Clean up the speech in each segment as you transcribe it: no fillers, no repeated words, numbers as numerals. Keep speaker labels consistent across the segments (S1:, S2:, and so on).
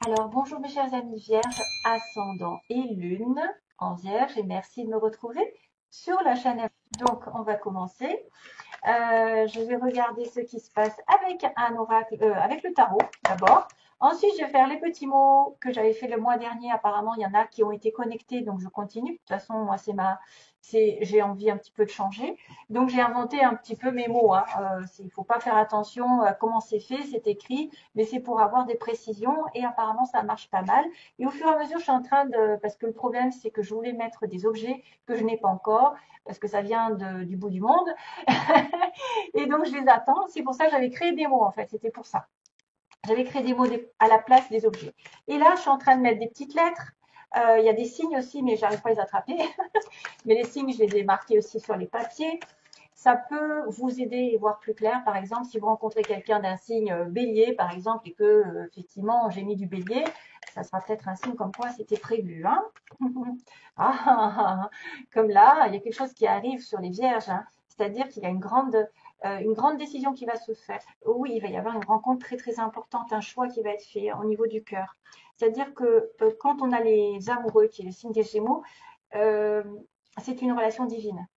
S1: Alors, bonjour mes chers amis vierges, ascendant et lune en vierge et merci de me retrouver sur la chaîne. Donc, on va commencer. Je vais regarder ce qui se passe avec un oracle, avec le tarot d'abord. Ensuite, je vais faire les petits mots que j'avais fait le mois dernier. Apparemment, il y en a qui ont été connectés, donc je continue. De toute façon, moi, j'ai envie un petit peu de changer. Donc, j'ai inventé un petit peu mes mots. Il ne faut pas faire attention à comment c'est fait, c'est écrit, mais c'est pour avoir des précisions. Et apparemment, ça marche pas mal. Et au fur et à mesure, je suis en train parce que le problème, c'est que je voulais mettre des objets que je n'ai pas encore, parce que ça vient du bout du monde. Et donc, je les attends. C'est pour ça que j'avais créé des mots, en fait. C'était pour ça. J'avais créé des mots à la place des objets. Et là, je suis en train de mettre des petites lettres. Il y a des signes aussi, mais j'arrive pas à les attraper. Mais les signes, je les ai marqués aussi sur les papiers. Ça peut vous aider à voir plus clair. Par exemple, si vous rencontrez quelqu'un d'un signe bélier, par exemple, et que effectivement j'ai mis du bélier, ça sera peut-être un signe comme quoi c'était prévu. Hein. Comme là, il y a quelque chose qui arrive sur les vierges. Hein. C'est-à-dire qu'il y a une grande décision qui va se faire. Oui, il va y avoir une rencontre très très importante, un choix qui va être fait au niveau du cœur. C'est-à-dire que quand on a les amoureux, qui est le signe des Gémeaux, euh, c'est une relation divine.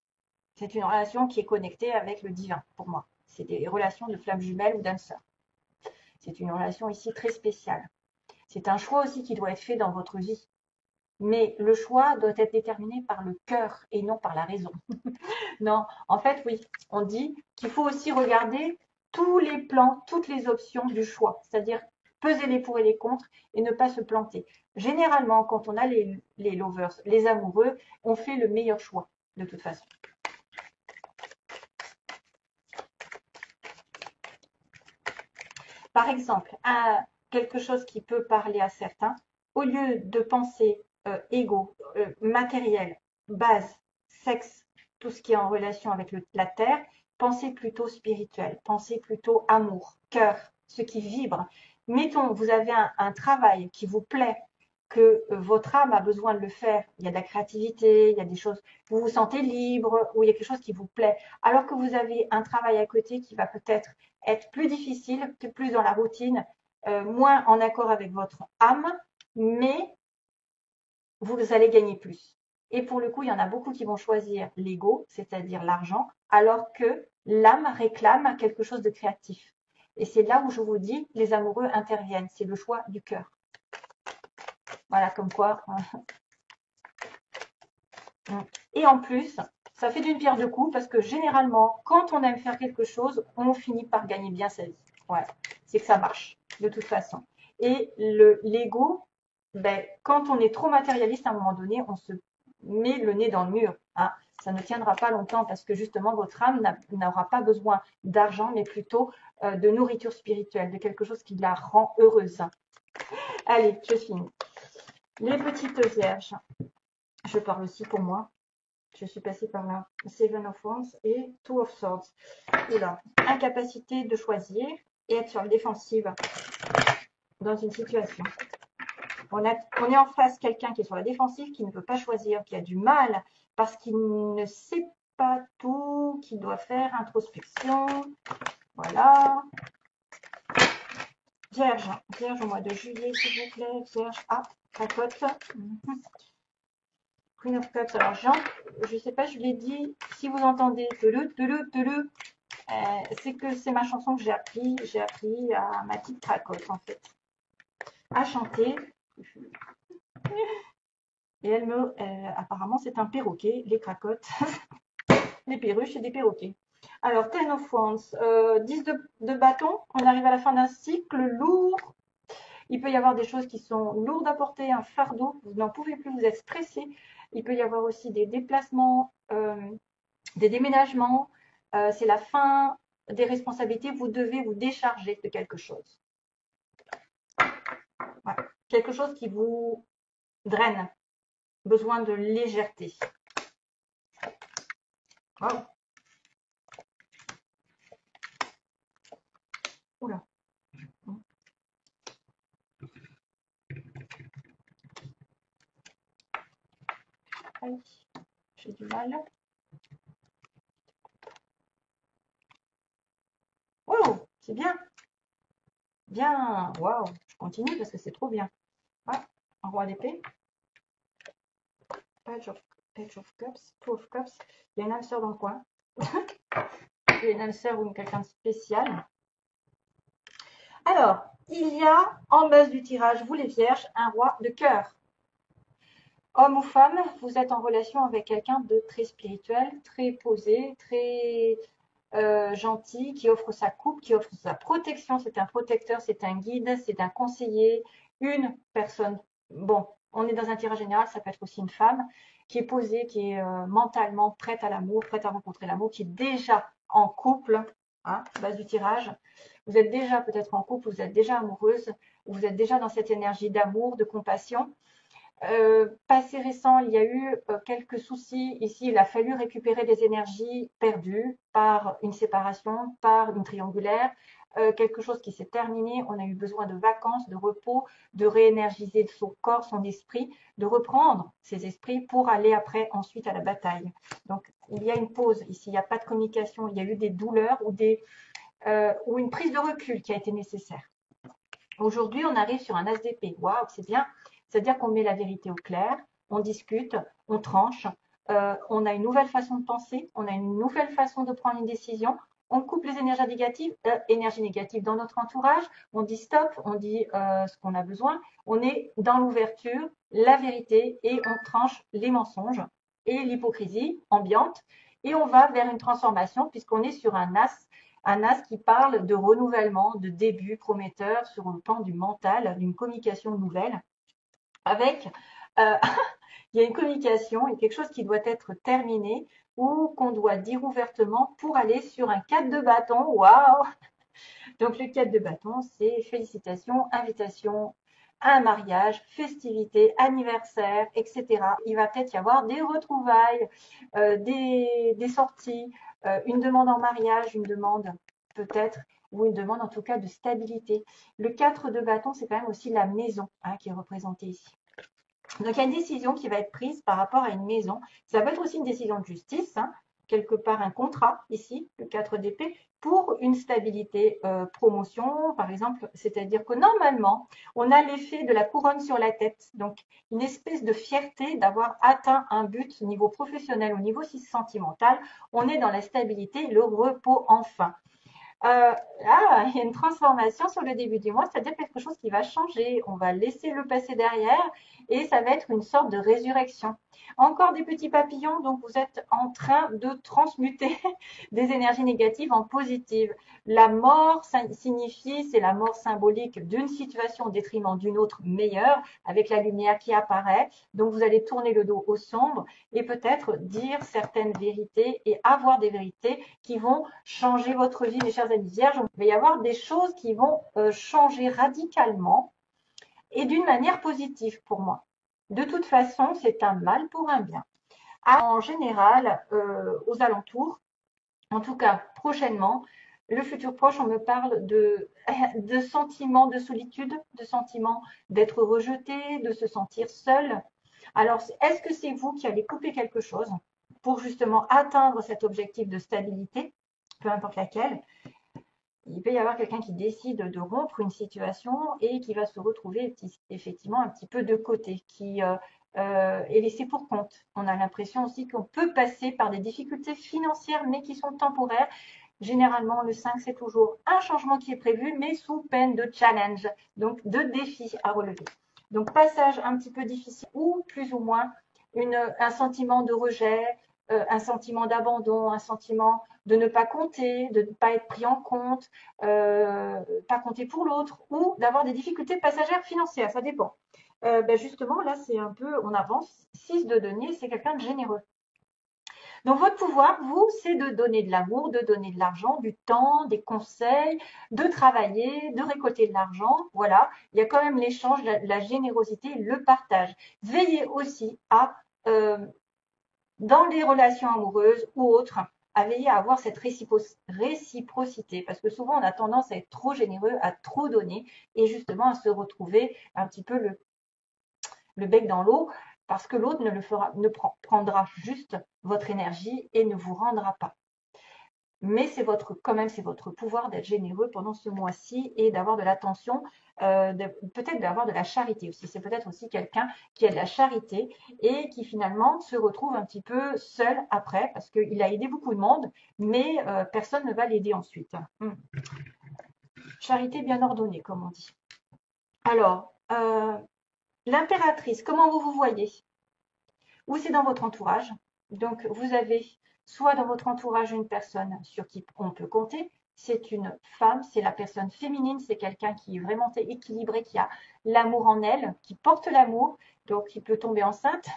S1: C'est une relation qui est connectée avec le divin, pour moi. C'est des relations de flammes jumelles ou d'âme sœur. C'est une relation ici très spéciale. C'est un choix aussi qui doit être fait dans votre vie. Mais le choix doit être déterminé par le cœur et non par la raison. Non, en fait, oui, on dit qu'il faut aussi regarder tous les plans, toutes les options du choix. C'est-à-dire peser les pour et les contre et ne pas se planter. Généralement, quand on a les lovers, les amoureux, on fait le meilleur choix, de toute façon. Par exemple, quelque chose qui peut parler à certains, au lieu de penser égo, matériel, base, sexe, tout ce qui est en relation avec la terre, pensez plutôt spirituel, pensez plutôt amour, cœur, ce qui vibre. Mettons, vous avez un travail qui vous plaît, que votre âme a besoin de le faire. Il y a de la créativité, il y a des choses, vous vous sentez libre, ou il y a quelque chose qui vous plaît. Alors que vous avez un travail à côté qui va peut-être être plus difficile, plus dans la routine, moins en accord avec votre âme, mais vous allez gagner plus. Et pour le coup, il y en a beaucoup qui vont choisir l'ego, c'est-à-dire l'argent, alors que l'âme réclame quelque chose de créatif. Et c'est là où je vous dis, les amoureux interviennent. C'est le choix du cœur. Voilà, comme quoi. Et en plus, ça fait d'une pierre deux coups parce que généralement, quand on aime faire quelque chose, on finit par gagner bien sa vie. Ouais, c'est que ça marche, de toute façon. Et l'ego, ben, quand on est trop matérialiste, à un moment donné, on se met le nez dans le mur. Hein. Ça ne tiendra pas longtemps parce que justement, votre âme n'aura pas besoin d'argent, mais plutôt de nourriture spirituelle, de quelque chose qui la rend heureuse. Allez, je finis. Les petites vierges, je parle aussi pour moi. Je suis passée par là. Seven of Wands et Two of Swords. Oula, incapacité de choisir et être sur la défensive dans une situation. On est en face quelqu'un qui est sur la défensive, qui ne peut pas choisir, qui a du mal parce qu'il ne sait pas tout, qui doit faire introspection. Voilà. Vierge, Vierge au mois de juillet, s'il vous plaît. Vierge, cracotte. Queen of Cups. Alors, Jean, je ne sais pas, je l'ai dit, si vous entendez c'est que c'est ma chanson que j'ai appris à ma petite cracotte, en fait, à chanter. Et apparemment, c'est un perroquet, les cracottes. Les perruches et des perroquets. Alors, Ten of Wands, 10 de bâton, on arrive à la fin d'un cycle lourd. Il peut y avoir des choses qui sont lourdes à porter, un fardeau, vous n'en pouvez plus, vous êtes stressé. Il peut y avoir aussi des déplacements, des déménagements. C'est la fin des responsabilités, vous devez vous décharger de quelque chose. Ouais. Quelque chose qui vous draine, besoin de légèreté. Wow. Oula. Aïe, j'ai du mal. Wow, c'est bien. Bien. Waouh, je continue parce que c'est trop bien. un roi d'épée. Page of Cups, Two of Cups. Il y a une âme sœur dans le coin. Il y a une âme sœur ou quelqu'un de spécial. Alors, il y a en base du tirage, vous les vierges, un roi de cœur. Homme ou femme, vous êtes en relation avec quelqu'un de très spirituel, très posé, très gentil, qui offre sa coupe, qui offre sa protection. C'est un protecteur, c'est un guide, c'est un conseiller, une personne. Bon, on est dans un tirage général, ça peut être aussi une femme qui est posée, qui est mentalement prête à l'amour, prête à rencontrer l'amour, qui est déjà en couple, hein, base du tirage. Vous êtes déjà peut-être en couple, vous êtes déjà amoureuse, vous êtes déjà dans cette énergie d'amour, de compassion. Passé récent, il y a eu quelques soucis ici. Il a fallu récupérer des énergies perdues par une séparation, par une triangulaire, quelque chose qui s'est terminé. On a eu besoin de vacances, de repos, de réénergiser son corps, son esprit, de reprendre ses esprits pour aller après ensuite à la bataille. Donc il y a une pause ici, il n'y a pas de communication, il y a eu des douleurs ou une prise de recul qui a été nécessaire. Aujourd'hui, on arrive sur un as d'épée. Waouh, c'est bien. C'est-à-dire qu'on met la vérité au clair, on discute, on tranche, on a une nouvelle façon de penser, on a une nouvelle façon de prendre une décision. On coupe les énergies négatives dans notre entourage, on dit stop, on dit ce qu'on a besoin, on est dans l'ouverture, la vérité et on tranche les mensonges et l'hypocrisie ambiante et on va vers une transformation puisqu'on est sur un as qui parle de renouvellement, de début prometteur sur le plan du mental, d'une communication nouvelle avec il y a une communication, il y a quelque chose qui doit être terminé ou qu'on doit dire ouvertement pour aller sur un 4 de bâton. Waouh! Donc le 4 de bâton, c'est félicitations, invitation à un mariage, festivité, anniversaire, etc. Il va peut-être y avoir des retrouvailles, des sorties, une demande en mariage, une demande peut-être, ou une demande en tout cas de stabilité. Le 4 de bâton, c'est quand même aussi la maison hein, qui est représentée ici. Donc, il y a une décision qui va être prise par rapport à une maison. Ça peut être aussi une décision de justice, hein, quelque part un contrat, ici, le 4 d'épée, pour une stabilité promotion, par exemple. C'est-à-dire que normalement, on a l'effet de la couronne sur la tête. Donc, une espèce de fierté d'avoir atteint un but au niveau professionnel, au niveau sentimental. On est dans la stabilité, le repos enfin. Il y a une transformation sur le début du mois, c'est-à-dire quelque chose qui va changer. On va laisser le passé derrière et ça va être une sorte de résurrection. Encore des petits papillons, donc vous êtes en train de transmuter des énergies négatives en positives. La mort signifie, c'est la mort symbolique d'une situation au détriment d'une autre meilleure, avec la lumière qui apparaît. Donc vous allez tourner le dos au sombre et peut-être dire certaines vérités et avoir des vérités qui vont changer votre vie, mes chers amis vierges. Il va y avoir des choses qui vont changer radicalement et d'une manière positive pour moi. De toute façon, c'est un mal pour un bien. En général, aux alentours, en tout cas prochainement, le futur proche, on me parle de sentiments de solitude, de sentiments d'être rejeté, de se sentir seul. Alors, est-ce que c'est vous qui allez couper quelque chose pour justement atteindre cet objectif de stabilité, peu importe laquelle? Il peut y avoir quelqu'un qui décide de rompre une situation et qui va se retrouver effectivement un petit peu de côté, qui est laissé pour compte. On a l'impression aussi qu'on peut passer par des difficultés financières, mais qui sont temporaires. Généralement, le 5, c'est toujours un changement qui est prévu, mais sous peine de challenge, donc de défi à relever. Donc, passage un petit peu difficile ou plus ou moins un sentiment de rejet, un sentiment d'abandon, un sentiment de ne pas compter, de ne pas être pris en compte, pas compter pour l'autre, ou d'avoir des difficultés passagères financières, ça dépend. Justement, là, c'est un peu, on avance. 6 de denier, c'est quelqu'un de généreux. Donc, votre pouvoir, vous, c'est de donner de l'amour, de donner de l'argent, du temps, des conseils, de travailler, de récolter de l'argent. Voilà, il y a quand même l'échange, la générosité, le partage. Veillez aussi à dans les relations amoureuses ou autres, à veiller à avoir cette réciprocité, parce que souvent on a tendance à être trop généreux, à trop donner, et justement à se retrouver un petit peu le bec dans l'eau, parce que l'autre ne prendra juste votre énergie et ne vous rendra pas. mais c'est quand même, c'est votre pouvoir d'être généreux pendant ce mois-ci et d'avoir de l'attention, peut-être d'avoir de la charité aussi. C'est peut-être aussi quelqu'un qui a de la charité et qui finalement se retrouve un petit peu seul après parce qu'il a aidé beaucoup de monde, mais personne ne va l'aider ensuite. Charité bien ordonnée, comme on dit. Alors, l'impératrice, comment vous vous voyez? Ou c'est dans votre entourage. Donc, vous avez soit dans votre entourage une personne sur qui on peut compter. C'est une femme, c'est la personne féminine, c'est quelqu'un qui est vraiment équilibré, qui a l'amour en elle, qui porte l'amour, donc qui peut tomber enceinte.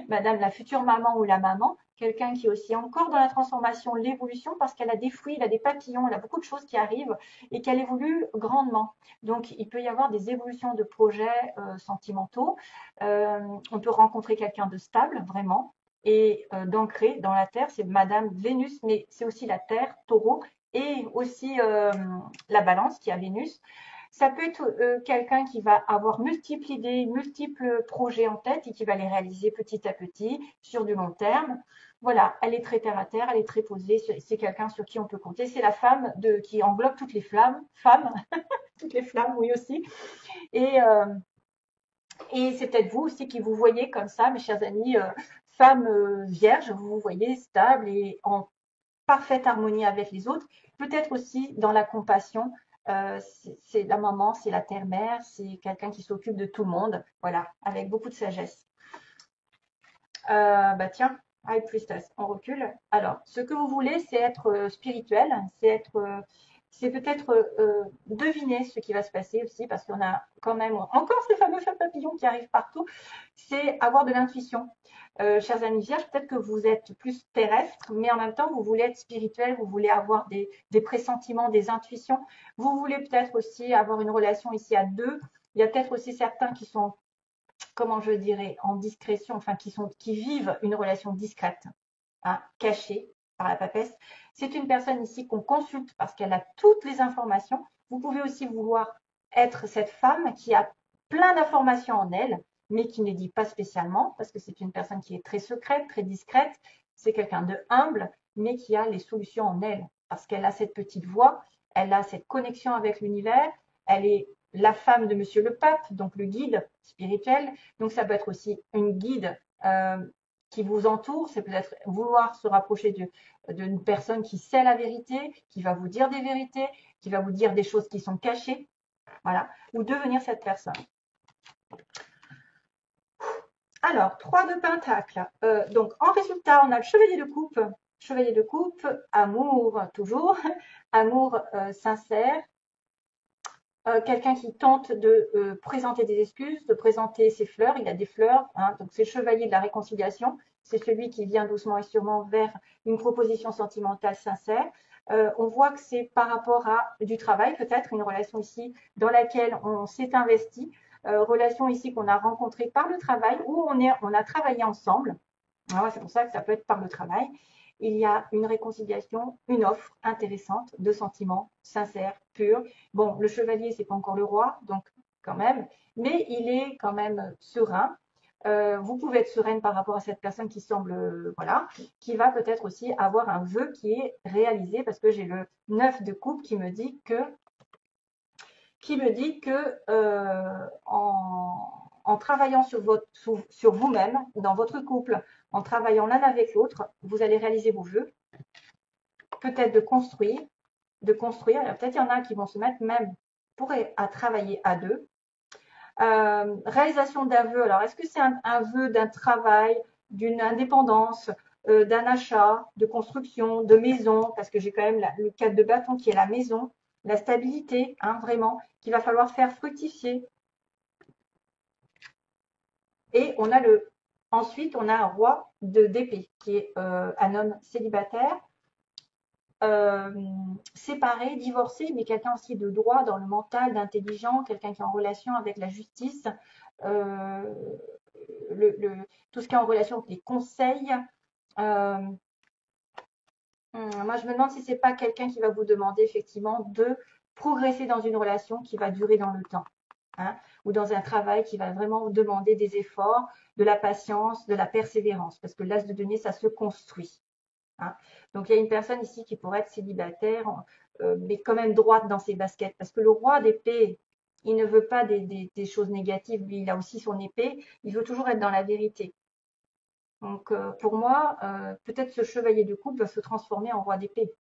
S1: Madame la future maman ou la maman, quelqu'un qui est aussi encore dans la transformation, l'évolution, parce qu'elle a des fruits, elle a des papillons, elle a beaucoup de choses qui arrivent et qu'elle évolue grandement. Donc, il peut y avoir des évolutions de projets sentimentaux. On peut rencontrer quelqu'un de stable, vraiment, et d'ancré dans la Terre. C'est Madame Vénus, mais c'est aussi la Terre, Taureau, et aussi la Balance qui a Vénus. Ça peut être quelqu'un qui va avoir multiples idées, multiples projets en tête et qui va les réaliser petit à petit sur du long terme. Voilà, elle est très terre à terre, elle est très posée, c'est quelqu'un sur qui on peut compter. C'est la femme qui englobe toutes les femmes, toutes les flammes, oui aussi. Et, euh, et c'est peut-être vous aussi qui vous voyez comme ça, mes chers amis, femme vierge, vous vous voyez stable et en parfaite harmonie avec les autres. Peut-être aussi dans la compassion, c'est la maman, c'est la terre-mère, c'est quelqu'un qui s'occupe de tout le monde, voilà, avec beaucoup de sagesse. Bah tiens, High Priestess, on recule. Alors, ce que vous voulez, c'est être spirituel, c'est peut-être deviner ce qui va se passer aussi, parce qu'on a quand même encore ces fameux feux papillons qui arrivent partout. C'est avoir de l'intuition. Chers amis vierges, peut-être que vous êtes plus terrestre, mais en même temps, vous voulez être spirituel, vous voulez avoir des pressentiments, des intuitions. Vous voulez peut-être aussi avoir une relation ici à deux. Il y a peut-être aussi certains qui sont, comment je dirais, en discrétion, enfin qui vivent une relation discrète, hein, cachée par la papesse. C'est une personne ici qu'on consulte parce qu'elle a toutes les informations. Vous pouvez aussi vouloir être cette femme qui a plein d'informations en elle, mais qui ne dit pas spécialement, parce que c'est une personne qui est très secrète, très discrète. C'est quelqu'un de humble, mais qui a les solutions en elle, parce qu'elle a cette petite voix, elle a cette connexion avec l'univers, elle est la femme de Monsieur le Pape, donc le guide spirituel. Donc ça peut être aussi une guide qui vous entoure, c'est peut-être vouloir se rapprocher d'une personne qui sait la vérité, qui va vous dire des vérités, qui va vous dire des choses qui sont cachées, voilà, ou devenir cette personne. Alors, 3 de Pentacle. Donc, en résultat, on a le chevalier de coupe, amour toujours, amour sincère, quelqu'un qui tente de présenter des excuses, de présenter ses fleurs. Il a des fleurs, hein, donc c'est le chevalier de la réconciliation. C'est celui qui vient doucement et sûrement vers une proposition sentimentale sincère. On voit que c'est par rapport à du travail, peut-être une relation ici dans laquelle on s'est investi, relation ici qu'on a rencontrée par le travail, où on a travaillé ensemble. Alors, c'est pour ça que ça peut être par le travail. Il y a une réconciliation, une offre intéressante de sentiments sincères, purs. Bon, le chevalier, c'est pas encore le roi, donc quand même, mais il est quand même serein. Vous pouvez être sereine par rapport à cette personne qui semble, voilà, qui va peut-être aussi avoir un vœu qui est réalisé, parce que j'ai le 9 de coupe qui me dit que en travaillant sur vous-même, dans votre couple, en travaillant l'un avec l'autre, vous allez réaliser vos vœux, peut-être de construire. Alors peut-être il y en a qui vont se mettre même à travailler à deux. Réalisation d'un vœu. Alors est-ce que c'est un vœu d'un travail, d'une indépendance, d'un achat, de construction, de maison, parce que j'ai quand même le 4 de bâton qui est la maison, la stabilité, hein, vraiment, qu'il va falloir faire fructifier. Et ensuite, on a un roi d'épée, qui est un homme célibataire, séparé, divorcé, mais quelqu'un aussi de droit dans le mental, d'intelligent, quelqu'un qui est en relation avec la justice, euh, tout ce qui est en relation avec les conseils. Moi, je me demande si c'est pas quelqu'un qui va vous demander effectivement de progresser dans une relation qui va durer dans le temps, hein, ou dans un travail qui va vraiment vous demander des efforts, de la patience, de la persévérance, parce que l'as de denier, ça se construit. Hein. Donc, il y a une personne ici qui pourrait être célibataire, mais quand même droite dans ses baskets. Parce que le roi d'épée, il ne veut pas des choses négatives. Lui, il a aussi son épée. Il veut toujours être dans la vérité. Donc, pour moi, peut-être ce chevalier de coupe va se transformer en roi d'épée.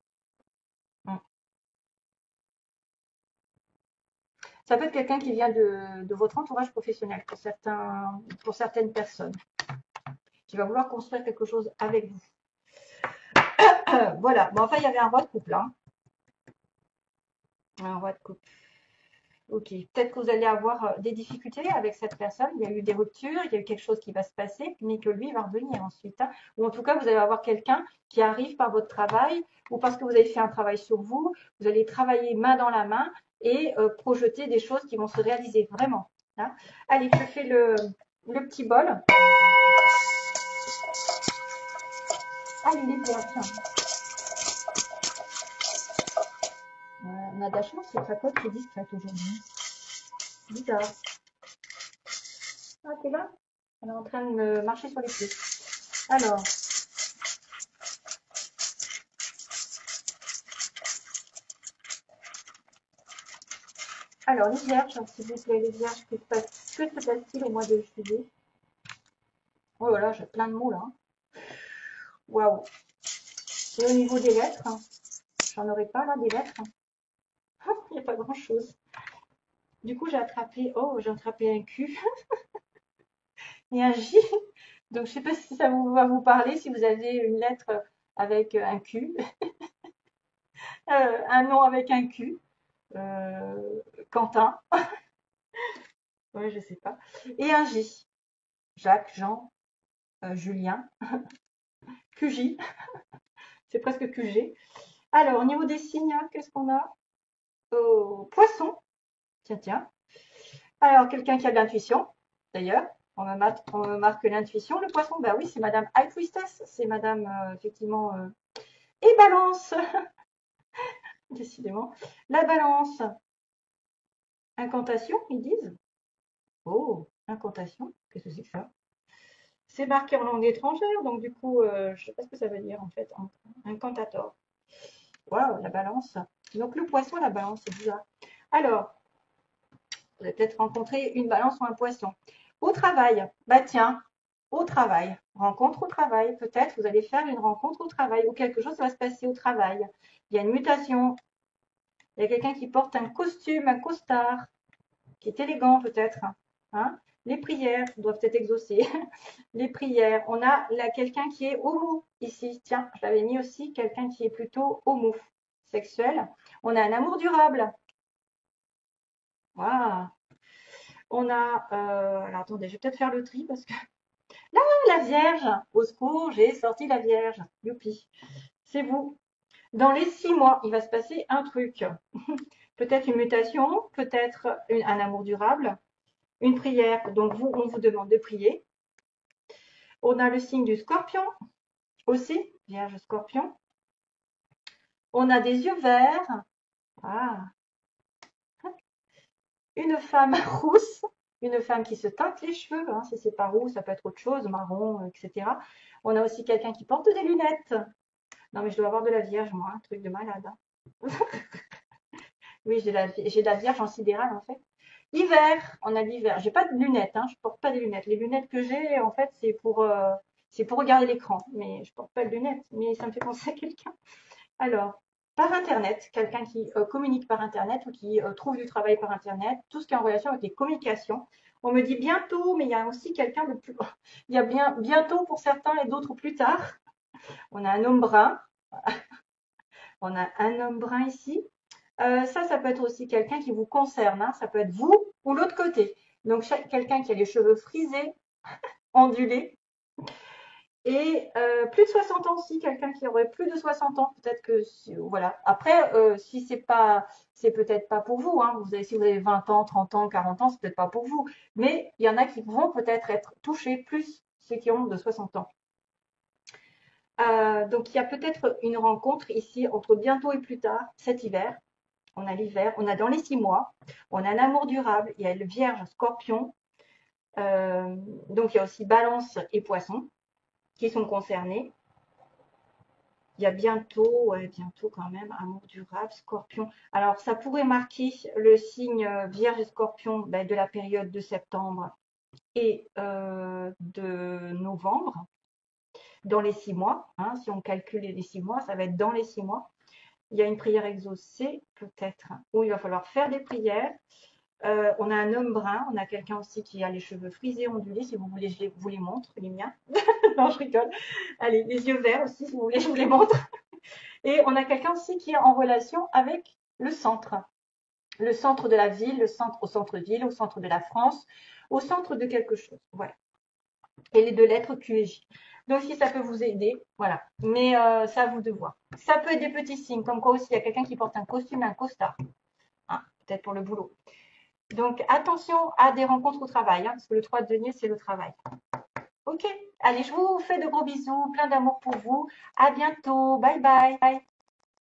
S1: Mm. Ça peut être quelqu'un qui vient de votre entourage professionnel pour certaines personnes, qui va vouloir construire quelque chose avec vous. Voilà. Bon, enfin, il y avait un roi de coupe là. Un roi de coupe. Ok. Peut-être que vous allez avoir des difficultés avec cette personne. Il y a eu des ruptures, il y a eu quelque chose qui va se passer, mais que lui va revenir ensuite. Hein. Ou en tout cas, vous allez avoir quelqu'un qui arrive par votre travail ou parce que vous avez fait un travail sur vous. Vous allez travailler main dans la main et projeter des choses qui vont se réaliser vraiment. Hein. Allez, je fais le petit bol. Ah, il est bien, tiens. On a de la chance, c'est Cracotte qui est discrète aujourd'hui. Bizarre. Ah, t'es là? Elle est en train de me marcher sur les pieds. Alors, les vierges, s'il vous plaît, les vierges, que se passe-t-il au mois de juillet? Oh là là, j'ai plein de mots là. Waouh. Et au niveau des lettres, j'en aurais pas là, des lettres. Il n'y a pas grand-chose. Du coup, j'ai attrapé un Q et un J. Donc, je sais pas si ça va vous parler, si vous avez une lettre avec un Q, un nom avec un Q, Quentin, ouais, je sais pas, et un J, Jacques, Jean, Julien, QJ, c'est presque QG. Alors, au niveau des signes, qu'est-ce qu'on a? Oh, poisson, tiens, tiens. Alors, quelqu'un qui a de l'intuition, d'ailleurs, on me marque l'intuition. Le poisson, bah oui, c'est Madame High Priestess, c'est Madame, effectivement, et balance, décidément. La balance, incantation, ils disent. Oh, incantation, qu'est-ce que c'est que ça? C'est marqué en langue étrangère, donc du coup, je ne sais pas ce que ça veut dire en fait. Incantator. Waouh, la balance. Donc le poisson, la balance, c'est bizarre. Alors, vous avez peut-être rencontré une balance ou un poisson. Au travail, bah tiens, au travail, rencontre au travail, peut-être vous allez faire une rencontre au travail ou quelque chose va se passer au travail. Il y a une mutation, il y a quelqu'un qui porte un costume, un costard, qui est élégant peut-être. Hein. Les prières doivent être exaucées. Les prières. On a là quelqu'un qui est homo ici. Tiens, je l'avais mis aussi, quelqu'un qui est plutôt homosexuel. On a un amour durable. Waouh. On a, alors attendez, je vais peut-être faire le tri parce que là, la Vierge. Au secours, j'ai sorti la Vierge. Youpi. C'est vous. Dans les 6 mois, il va se passer un truc. Peut-être une mutation, peut-être un amour durable, une prière. Donc vous, on vous demande de prier. On a le signe du Scorpion aussi, Vierge Scorpion. On a des yeux verts. Ah. Une femme rousse, une femme qui se teinte les cheveux, hein, si c'est pas roux, ça peut être autre chose, marron, etc. On a aussi quelqu'un qui porte des lunettes. Non mais je dois avoir de la Vierge, moi, un truc de malade. Hein. Oui, j'ai la Vierge en sidéral en fait. Hiver, on a l'hiver. J'ai pas de lunettes, hein, je porte pas des lunettes. Les lunettes que j'ai, en fait, c'est pour regarder l'écran. Mais je porte pas de lunettes, mais ça me fait penser à quelqu'un. Alors, par Internet, quelqu'un qui communique par Internet ou qui trouve du travail par Internet, tout ce qui est en relation avec les communications. On me dit bientôt, mais il y a aussi quelqu'un de plus. Il y a bien bientôt pour certains et d'autres plus tard. On a un homme brun. On a un homme brun ici. Ça peut être aussi quelqu'un qui vous concerne. Hein. Ça peut être vous ou l'autre côté. Donc, quelqu'un qui a les cheveux frisés, ondulés. Et plus de 60 ans aussi, quelqu'un qui aurait plus de 60 ans, peut-être que voilà. Après, si c'est peut-être pas pour vous. Hein. Si vous avez 20 ans, 30 ans, 40 ans, c'est peut-être pas pour vous. Mais il y en a qui vont peut-être être touchés plus ceux qui ont de 60 ans. Donc il y a peut-être une rencontre ici entre bientôt et plus tard, cet hiver. On a l'hiver, on a dans les 6 mois, on a un amour durable, il y a le Vierge, Scorpion. Donc il y a aussi Balance et Poisson qui sont concernés. Il y a bientôt, ouais, bientôt quand même, amour durable, Scorpion. Alors, ça pourrait marquer le signe Vierge et Scorpion ben, de la période de septembre et de novembre, dans les 6 mois. Hein, si on calcule les 6 mois, ça va être dans les 6 mois. Il y a une prière exaucée, peut-être, où il va falloir faire des prières. On a un homme brun, on a quelqu'un aussi qui a les cheveux frisés, ondulés, si vous voulez, je vous les montre, les miens. Non, je rigole. Allez, les yeux verts aussi, si vous voulez, je vous les montre. Et on a quelqu'un aussi qui est en relation avec le centre. Le centre de la ville, le centre au centre-ville, au centre de la France, au centre de quelque chose. Voilà. Et les deux lettres Q et J. Donc si ça peut vous aider, voilà. Mais c'est à vous de voir. Ça peut être des petits signes, comme quoi aussi il y a quelqu'un qui porte un costume, un costard. Hein, peut-être pour le boulot. Donc attention à des rencontres au travail, hein, parce que le 3 de denier, c'est le travail. Ok, allez, je vous fais de gros bisous, plein d'amour pour vous. À bientôt, bye bye.